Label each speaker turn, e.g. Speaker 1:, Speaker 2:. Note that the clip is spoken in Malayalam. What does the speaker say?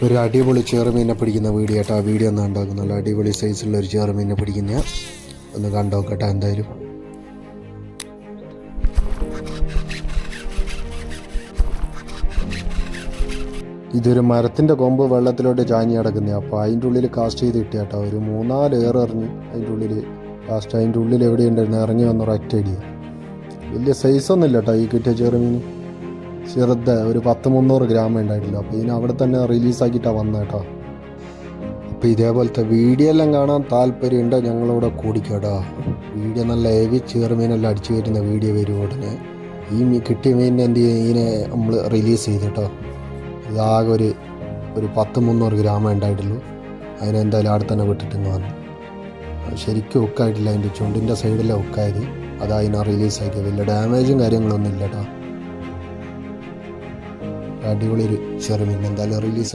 Speaker 1: ഒരു അടിപൊളി ചെറുമീനെ പിടിക്കുന്ന വീഡിയോ കേട്ടോ. ആ വീഡിയോ ഒന്ന് കണ്ടോക്കും. നല്ല അടിപൊളി സൈസുള്ള ഒരു ചെറുമീനെ പിടിക്കുന്ന ഒന്ന് കണ്ടോക്കട്ടെ എന്തായാലും. ഇതൊരു മരത്തിൻ്റെ കൊമ്പ് വെള്ളത്തിലോട്ട് ചാഞ്ഞ് കിടക്കുന്നത്. അപ്പോൾ അതിൻ്റെ ഉള്ളിൽ കാസ്റ്റ് ചെയ്ത് കിട്ടിയ കേട്ടോ. ഒരു 3-4 ഏറ് എറിഞ്ഞ് അതിൻ്റെ ഉള്ളിൽ കാസ്റ്റ്. അതിൻ്റെ ഉള്ളിൽ എവിടെയുണ്ടായിരുന്നു ഇറങ്ങി വന്ന ഒരൊറ്റ അടിയ. വലിയ സൈസൊന്നും ഇല്ല കേട്ടോ ഈ കിട്ടിയ ചെറുമീൻ. ചെറുത് ഒരു 10-300 ഗ്രാം ഉണ്ടായിട്ടില്ല. അപ്പോൾ ഇതിന് അവിടെ തന്നെ റിലീസാക്കിയിട്ടാണ് വന്നത് കേട്ടോ. അപ്പോൾ ഇതേപോലത്തെ വീഡിയോ എല്ലാം കാണാൻ താല്പര്യമുണ്ട് ഞങ്ങളിവിടെ കൂടിക്കേട്ടോ. വീഡിയോ നല്ല ഹെവി ചെറുമീനെല്ലാം അടിച്ചു വരുന്ന വീഡിയോ വരും ഉടനെ. ഈ കിട്ടിയ മീനിനെ എന്ത് ചെയ്യും, ഇതിനെ നമ്മൾ റിലീസ് ചെയ്തിട്ടോ. ഇതാകെ ഒരു 10-300 ഗ്രാമേ ഉണ്ടായിട്ടുള്ളൂ. അതിനെന്തായാലും അവിടെ തന്നെ വിട്ടിട്ടിങ്ങ് വന്നു. ശരിക്കും ഹുക്കായിട്ടില്ല. അതിൻ്റെ ചുണ്ടിൻ്റെ സൈഡിലെ ഹുക്കായത്. അതാ അതിനെ റിലീസാക്കിയത്. വലിയ ഡാമേജും കാര്യങ്ങളൊന്നും ഇല്ല കേട്ടോ. അടിപൊളി ഒരു ചെറുമീൻ എന്തായാലും റിലീസാക്കി.